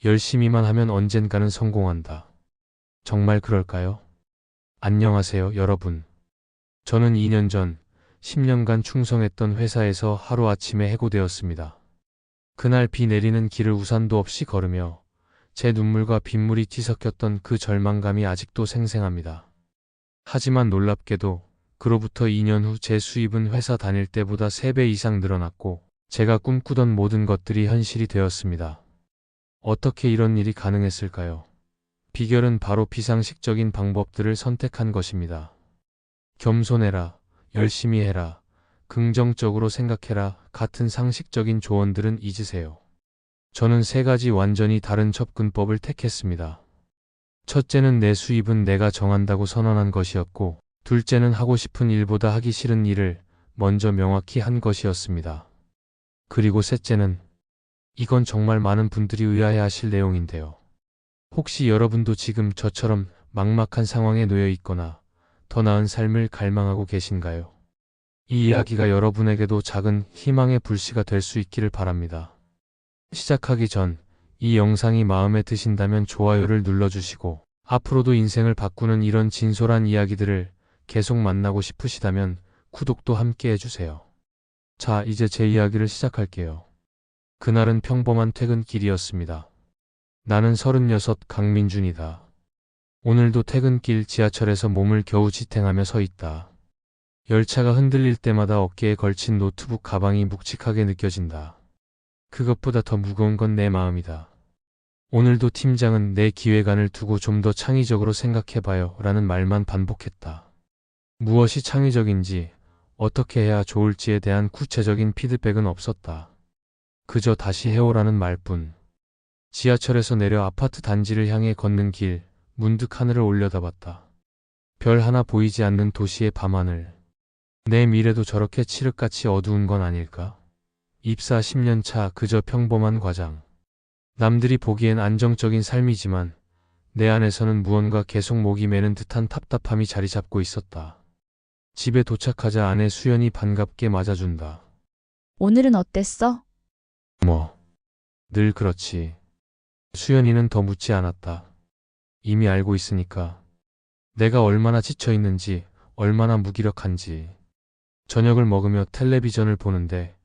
열심히만 하면 언젠가는 성공한다. 정말 그럴까요? 안녕하세요, 여러분. 저는 2년 전 10년간 충성했던 회사에서 하루아침에 해고되었습니다. 그날 비 내리는 길을 우산도 없이 걸으며 제 눈물과 빗물이 뒤섞였던 그 절망감이 아직도 생생합니다. 하지만 놀랍게도 그로부터 2년 후 제 수입은 회사 다닐 때보다 3배 이상 늘어났고 제가 꿈꾸던 모든 것들이 현실이 되었습니다. 어떻게 이런 일이 가능했을까요? 비결은 바로 비상식적인 방법들을 선택한 것입니다. 겸손해라, 열심히 해라, 긍정적으로 생각해라 같은 상식적인 조언들은 잊으세요. 저는 3가지 완전히 다른 접근법을 택했습니다. 첫째는 내 수입은 내가 정한다고 선언한 것이었고, 둘째는 하고 싶은 일보다 하기 싫은 일을 먼저 명확히 한 것이었습니다. 그리고 셋째는 이건 정말 많은 분들이 의아해하실 내용인데요. 혹시 여러분도 지금 저처럼 막막한 상황에 놓여 있거나 더 나은 삶을 갈망하고 계신가요? 이 이야기가 여러분에게도 작은 희망의 불씨가 될 수 있기를 바랍니다. 시작하기 전 이 영상이 마음에 드신다면 좋아요를 눌러주시고 앞으로도 인생을 바꾸는 이런 진솔한 이야기들을 계속 만나고 싶으시다면 구독도 함께 해주세요. 자, 이제 제 이야기를 시작할게요. 그날은 평범한 퇴근길이었습니다. 나는 36 강민준이다. 오늘도 퇴근길 지하철에서 몸을 겨우 지탱하며 서 있다. 열차가 흔들릴 때마다 어깨에 걸친 노트북 가방이 묵직하게 느껴진다. 그것보다 더 무거운 건 내 마음이다. 오늘도 팀장은 내 기획안을 두고 좀 더 창의적으로 생각해봐요 라는 말만 반복했다. 무엇이 창의적인지, 어떻게 해야 좋을지에 대한 구체적인 피드백은 없었다. 그저 다시 해오라는 말뿐. 지하철에서 내려 아파트 단지를 향해 걷는 길, 문득 하늘을 올려다봤다. 별 하나 보이지 않는 도시의 밤하늘. 내 미래도 저렇게 칠흑같이 어두운 건 아닐까? 입사 10년 차 그저 평범한 과장. 남들이 보기엔 안정적인 삶이지만 내 안에서는 무언가 계속 목이 메는 듯한 답답함이 자리 잡고 있었다. 집에 도착하자 아내 수연이 반갑게 맞아준다. 오늘은 어땠어? 늘 그렇지. 수연이는 더 묻지 않았다. 이미 알고 있으니까. 내가 얼마나 지쳐있는지, 얼마나 무기력한지. 저녁을 먹으며 텔레비전을 보는데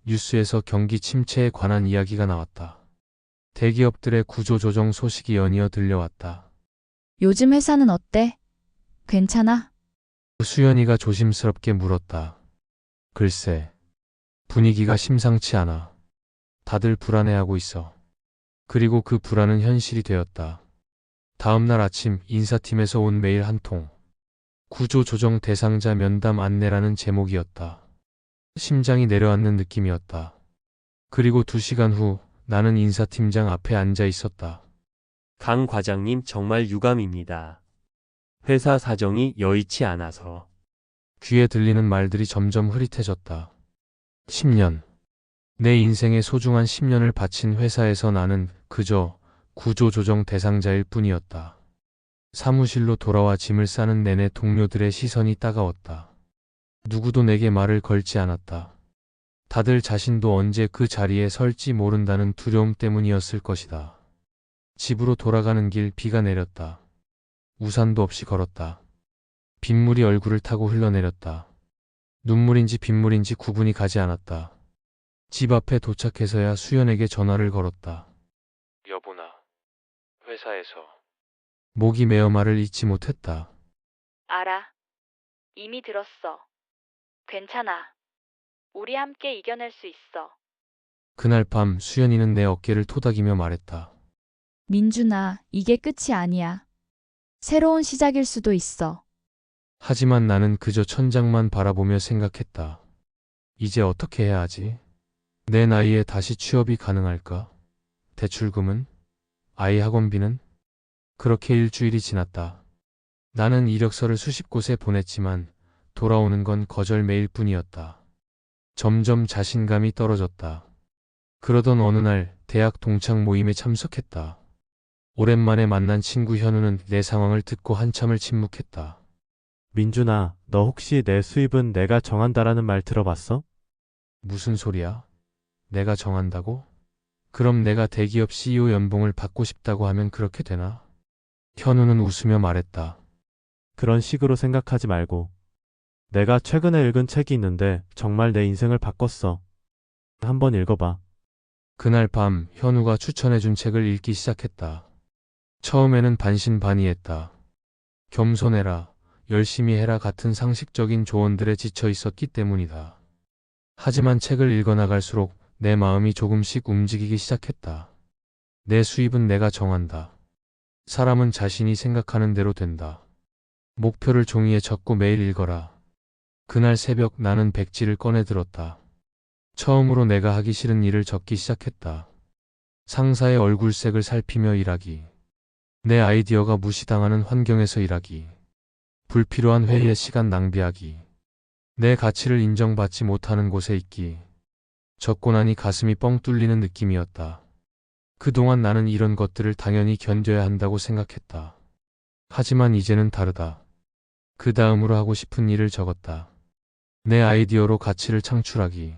뉴스에서 경기 침체에 관한 이야기가 나왔다. 대기업들의 구조조정 소식이 연이어 들려왔다. 요즘 회사는 어때? 괜찮아? 수연이가 조심스럽게 물었다. 글쎄, 분위기가 심상치 않아. 다들 불안해하고 있어. 그리고 그 불안은 현실이 되었다. 다음날 아침 인사팀에서 온 메일 한 통. 구조조정 대상자 면담 안내라는 제목이었다. 심장이 내려앉는 느낌이었다. 그리고 2시간 후 나는 인사팀장 앞에 앉아 있었다. 강 과장님 정말 유감입니다. 회사 사정이 여의치 않아서. 귀에 들리는 말들이 점점 흐릿해졌다. 10년. 내 인생의 소중한 10년을 바친 회사에서 나는 그저 구조조정 대상자일 뿐이었다. 사무실로 돌아와 짐을 싸는 내내 동료들의 시선이 따가웠다. 누구도 내게 말을 걸지 않았다. 다들 자신도 언제 그 자리에 설지 모른다는 두려움 때문이었을 것이다. 집으로 돌아가는 길 비가 내렸다. 우산도 없이 걸었다. 빗물이 얼굴을 타고 흘러내렸다. 눈물인지 빗물인지 구분이 가지 않았다. 집 앞에 도착해서야 수연에게 전화를 걸었다. 여보나, 회사에서. 목이 메어 말을 잇지 못했다. 알아. 이미 들었어. 괜찮아. 우리 함께 이겨낼 수 있어. 그날 밤 수연이는 내 어깨를 토닥이며 말했다. 민준아, 이게 끝이 아니야. 새로운 시작일 수도 있어. 하지만 나는 그저 천장만 바라보며 생각했다. 이제 어떻게 해야 하지? 내 나이에 다시 취업이 가능할까? 대출금은? 아이 학원비는? 그렇게 일주일이 지났다. 나는 이력서를 수십 곳에 보냈지만 돌아오는 건 거절 메일 뿐이었다. 점점 자신감이 떨어졌다. 그러던 어느 날 대학 동창 모임에 참석했다. 오랜만에 만난 친구 현우는 내 상황을 듣고 한참을 침묵했다. 민준아, 너 혹시 내 수입은 내가 정한다라는 말 들어봤어? 무슨 소리야? 내가 정한다고? 그럼 내가 대기업 CEO 연봉을 받고 싶다고 하면 그렇게 되나? 현우는 웃으며 말했다. 그런 식으로 생각하지 말고. 내가 최근에 읽은 책이 있는데 정말 내 인생을 바꿨어. 한번 읽어봐. 그날 밤 현우가 추천해준 책을 읽기 시작했다. 처음에는 반신반의했다. 겸손해라, 열심히 해라 같은 상식적인 조언들에 지쳐 있었기 때문이다. 하지만 책을 읽어나갈수록 내 마음이 조금씩 움직이기 시작했다. 내 수입은 내가 정한다. 사람은 자신이 생각하는 대로 된다. 목표를 종이에 적고 매일 읽어라. 그날 새벽 나는 백지를 꺼내 들었다. 처음으로 내가 하기 싫은 일을 적기 시작했다. 상사의 얼굴색을 살피며 일하기. 내 아이디어가 무시당하는 환경에서 일하기. 불필요한 회의에 시간 낭비하기. 내 가치를 인정받지 못하는 곳에 있기. 적고 나니 가슴이 뻥 뚫리는 느낌이었다. 그동안 나는 이런 것들을 당연히 견뎌야 한다고 생각했다. 하지만 이제는 다르다. 그 다음으로 하고 싶은 일을 적었다. 내 아이디어로 가치를 창출하기.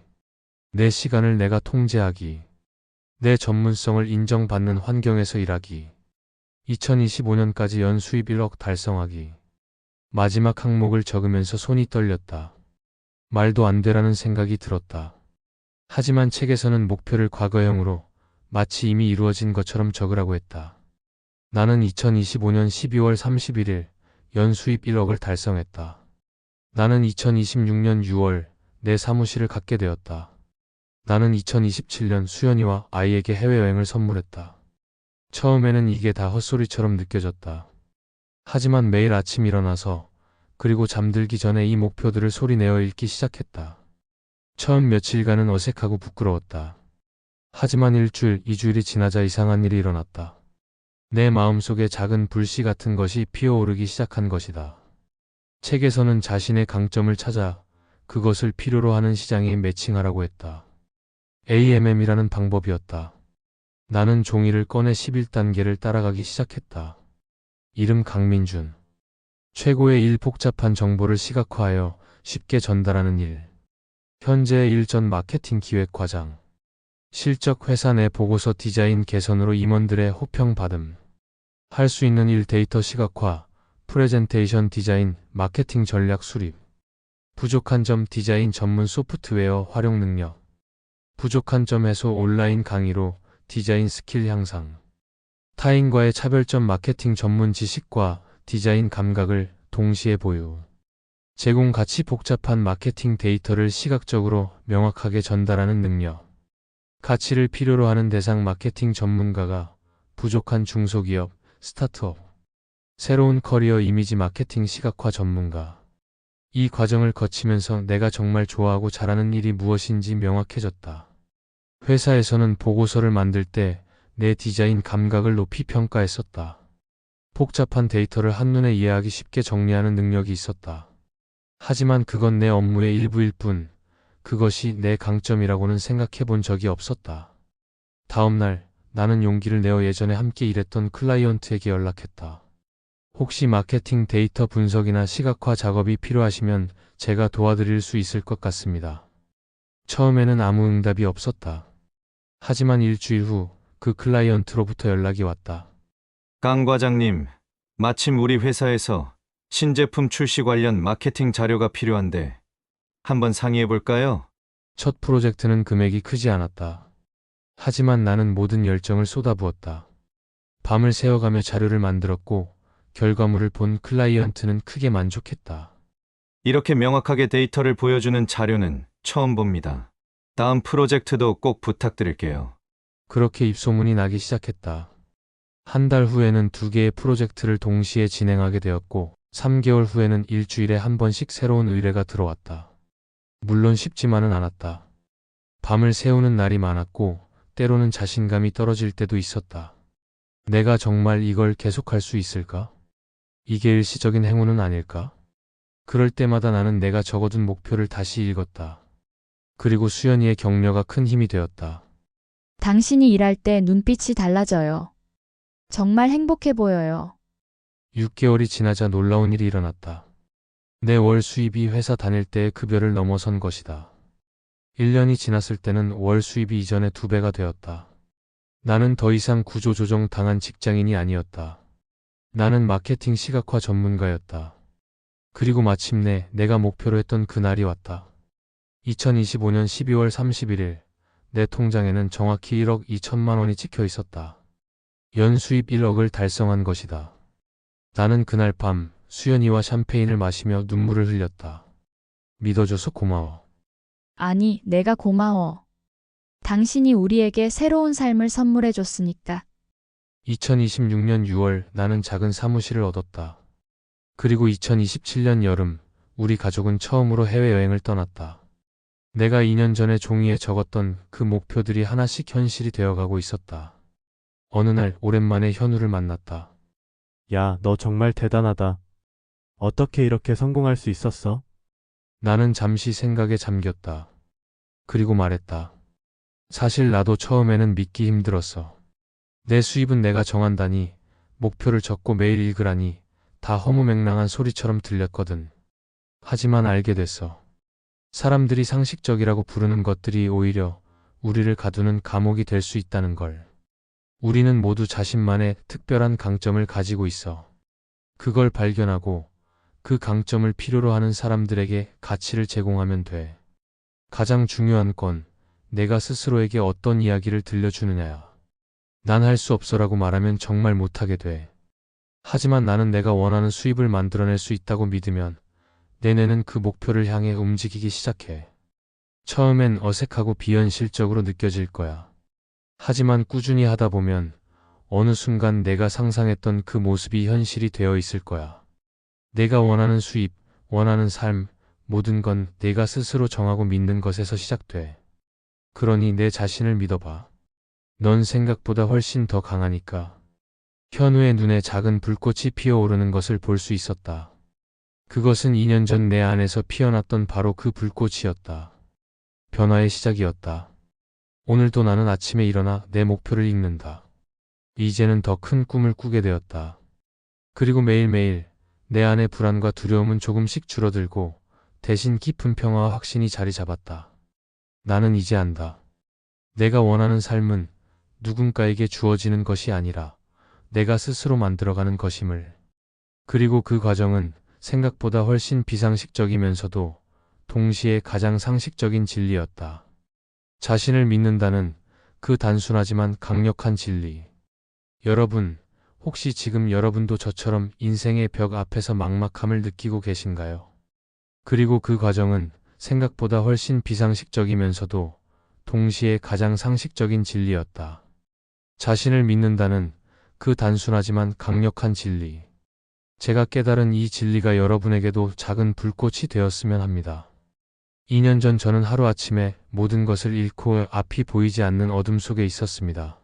내 시간을 내가 통제하기. 내 전문성을 인정받는 환경에서 일하기. 2025년까지 연 수입 1억 달성하기. 마지막 항목을 적으면서 손이 떨렸다. 말도 안 되라는 생각이 들었다. 하지만 책에서는 목표를 과거형으로 마치 이미 이루어진 것처럼 적으라고 했다. 나는 2025년 12월 31일 연 수입 1억을 달성했다. 나는 2026년 6월 내 사무실을 갖게 되었다. 나는 2027년 수연이와 아이에게 해외여행을 선물했다. 처음에는 이게 다 헛소리처럼 느껴졌다. 하지만 매일 아침 일어나서 그리고 잠들기 전에 이 목표들을 소리내어 읽기 시작했다. 처음 며칠간은 어색하고 부끄러웠다. 하지만 일주일, 2주일이 지나자 이상한 일이 일어났다. 내 마음속에 작은 불씨 같은 것이 피어오르기 시작한 것이다. 책에서는 자신의 강점을 찾아 그것을 필요로 하는 시장에 매칭하라고 했다. AMM이라는 방법이었다. 나는 종이를 꺼내 11단계를 따라가기 시작했다. 이름 강민준. 최고의 일, 복잡한 정보를 시각화하여 쉽게 전달하는 일. 현재의 일, 전 마케팅 기획 과장. 실적 회사 내 보고서 디자인 개선으로 임원들의 호평 받음. 할 수 있는 일, 데이터 시각화, 프레젠테이션 디자인, 마케팅 전략 수립. 부족한 점, 디자인 전문 소프트웨어 활용 능력. 부족한 점 해소, 온라인 강의로 디자인 스킬 향상. 타인과의 차별점, 마케팅 전문 지식과 디자인 감각을 동시에 보유. 제공 가치, 복잡한 마케팅 데이터를 시각적으로 명확하게 전달하는 능력. 가치를 필요로 하는 대상, 마케팅 전문가가 부족한 중소기업, 스타트업. 새로운 커리어, 이미지 마케팅 시각화 전문가. 이 과정을 거치면서 내가 정말 좋아하고 잘하는 일이 무엇인지 명확해졌다. 회사에서는 보고서를 만들 때 내 디자인 감각을 높이 평가했었다. 복잡한 데이터를 한눈에 이해하기 쉽게 정리하는 능력이 있었다. 하지만 그건 내 업무의 일부일 뿐, 그것이 내 강점이라고는 생각해 본 적이 없었다. 다음 날, 나는 용기를 내어 예전에 함께 일했던 클라이언트에게 연락했다. 혹시 마케팅 데이터 분석이나 시각화 작업이 필요하시면 제가 도와드릴 수 있을 것 같습니다. 처음에는 아무 응답이 없었다. 하지만 일주일 후 그 클라이언트로부터 연락이 왔다. 강 과장님, 마침 우리 회사에서 신제품 출시 관련 마케팅 자료가 필요한데 한번 상의해 볼까요? 첫 프로젝트는 금액이 크지 않았다. 하지만 나는 모든 열정을 쏟아부었다. 밤을 새워가며 자료를 만들었고 결과물을 본 클라이언트는 크게 만족했다. 이렇게 명확하게 데이터를 보여주는 자료는 처음 봅니다. 다음 프로젝트도 꼭 부탁드릴게요. 그렇게 입소문이 나기 시작했다. 한 달 후에는 2개의 프로젝트를 동시에 진행하게 되었고 3개월 후에는 일주일에 한 번씩 새로운 의뢰가 들어왔다. 물론 쉽지만은 않았다. 밤을 새우는 날이 많았고 때로는 자신감이 떨어질 때도 있었다. 내가 정말 이걸 계속할 수 있을까? 이게 일시적인 행운은 아닐까? 그럴 때마다 나는 내가 적어둔 목표를 다시 읽었다. 그리고 수연이의 격려가 큰 힘이 되었다. 당신이 일할 때 눈빛이 달라져요. 정말 행복해 보여요. 6개월이 지나자 놀라운 일이 일어났다. 내 월 수입이 회사 다닐 때의 급여를 넘어선 것이다. 1년이 지났을 때는 월 수입이 이전의 2배가 되었다. 나는 더 이상 구조조정 당한 직장인이 아니었다. 나는 마케팅 시각화 전문가였다. 그리고 마침내 내가 목표로 했던 그날이 왔다. 2025년 12월 31일, 내 통장에는 정확히 1억 2천만 원이 찍혀 있었다. 연수입 1억을 달성한 것이다. 나는 그날 밤 수연이와 샴페인을 마시며 눈물을 흘렸다. 믿어줘서 고마워. 아니, 내가 고마워. 당신이 우리에게 새로운 삶을 선물해줬으니까. 2026년 6월 나는 작은 사무실을 얻었다. 그리고 2027년 여름 우리 가족은 처음으로 해외여행을 떠났다. 내가 2년 전에 종이에 적었던 그 목표들이 하나씩 현실이 되어가고 있었다. 어느 날 오랜만에 현우를 만났다. 야, 너 정말 대단하다. 어떻게 이렇게 성공할 수 있었어? 나는 잠시 생각에 잠겼다. 그리고 말했다. 사실 나도 처음에는 믿기 힘들었어. 내 수입은 내가 정한다니, 목표를 적고 매일 읽으라니 다 허무맹랑한 소리처럼 들렸거든. 하지만 알게 됐어. 사람들이 상식적이라고 부르는 것들이 오히려 우리를 가두는 감옥이 될 수 있다는 걸. 우리는 모두 자신만의 특별한 강점을 가지고 있어. 그걸 발견하고 그 강점을 필요로 하는 사람들에게 가치를 제공하면 돼. 가장 중요한 건 내가 스스로에게 어떤 이야기를 들려주느냐야. 난 할 수 없어라고 말하면 정말 못하게 돼. 하지만 나는 내가 원하는 수입을 만들어낼 수 있다고 믿으면 내 뇌는 그 목표를 향해 움직이기 시작해. 처음엔 어색하고 비현실적으로 느껴질 거야. 하지만 꾸준히 하다 보면 어느 순간 내가 상상했던 그 모습이 현실이 되어 있을 거야. 내가 원하는 수입, 원하는 삶, 모든 건 내가 스스로 정하고 믿는 것에서 시작돼. 그러니 내 자신을 믿어봐. 넌 생각보다 훨씬 더 강하니까. 현우의 눈에 작은 불꽃이 피어오르는 것을 볼 수 있었다. 그것은 2년 전 내 안에서 피어났던 바로 그 불꽃이었다. 변화의 시작이었다. 오늘도 나는 아침에 일어나 내 목표를 읽는다. 이제는 더 큰 꿈을 꾸게 되었다. 그리고 매일매일 내 안의 불안과 두려움은 조금씩 줄어들고 대신 깊은 평화와 확신이 자리 잡았다. 나는 이제 안다. 내가 원하는 삶은 누군가에게 주어지는 것이 아니라 내가 스스로 만들어가는 것임을. 그리고 그 과정은 생각보다 훨씬 비상식적이면서도 동시에 가장 상식적인 진리였다. 자신을 믿는다는 그 단순하지만 강력한 진리. 여러분, 혹시 지금 여러분도 저처럼 인생의 벽 앞에서 막막함을 느끼고 계신가요? 그리고 그 과정은 생각보다 훨씬 비상식적이면서도 동시에 가장 상식적인 진리였다. 자신을 믿는다는 그 단순하지만 강력한 진리. 제가 깨달은 이 진리가 여러분에게도 작은 불꽃이 되었으면 합니다. 2년 전 저는 하루아침에 모든 것을 잃고 앞이 보이지 않는 어둠 속에 있었습니다.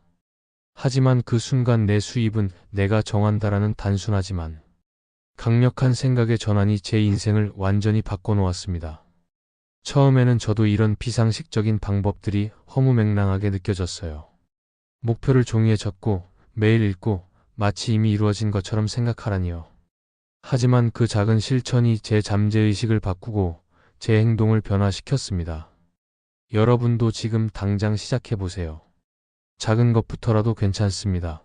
하지만 그 순간 내 수입은 내가 정한다라는 단순하지만 강력한 생각의 전환이 제 인생을 완전히 바꿔놓았습니다. 처음에는 저도 이런 비상식적인 방법들이 허무맹랑하게 느껴졌어요. 목표를 종이에 적고 매일 읽고 마치 이미 이루어진 것처럼 생각하라니요. 하지만 그 작은 실천이 제 잠재의식을 바꾸고 제 행동을 변화시켰습니다. 여러분도 지금 당장 시작해보세요. 작은 것부터라도 괜찮습니다.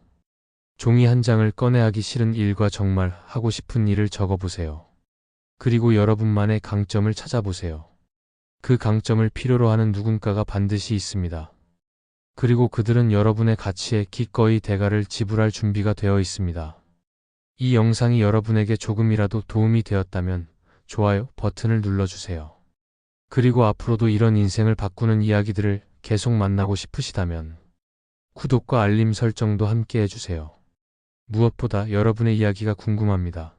종이 한 장을 꺼내 하기 싫은 일과 정말 하고 싶은 일을 적어보세요. 그리고 여러분만의 강점을 찾아보세요. 그 강점을 필요로 하는 누군가가 반드시 있습니다. 그리고 그들은 여러분의 가치에 기꺼이 대가를 지불할 준비가 되어 있습니다. 이 영상이 여러분에게 조금이라도 도움이 되었다면 좋아요 버튼을 눌러주세요. 그리고 앞으로도 이런 인생을 바꾸는 이야기들을 계속 만나고 싶으시다면 구독과 알림 설정도 함께 해주세요. 무엇보다 여러분의 이야기가 궁금합니다.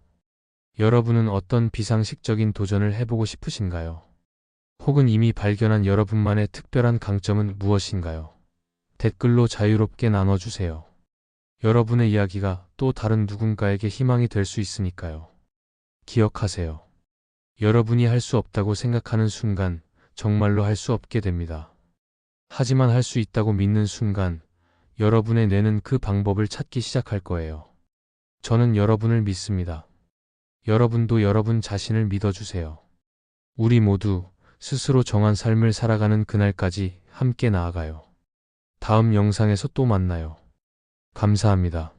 여러분은 어떤 비상식적인 도전을 해보고 싶으신가요? 혹은 이미 발견한 여러분만의 특별한 강점은 무엇인가요? 댓글로 자유롭게 나눠주세요. 여러분의 이야기가 또 다른 누군가에게 희망이 될 수 있으니까요. 기억하세요. 여러분이 할 수 없다고 생각하는 순간 정말로 할 수 없게 됩니다. 하지만 할 수 있다고 믿는 순간 여러분의 뇌는 그 방법을 찾기 시작할 거예요. 저는 여러분을 믿습니다. 여러분도 여러분 자신을 믿어주세요. 우리 모두 스스로 정한 삶을 살아가는 그날까지 함께 나아가요. 다음 영상에서 또 만나요. 감사합니다.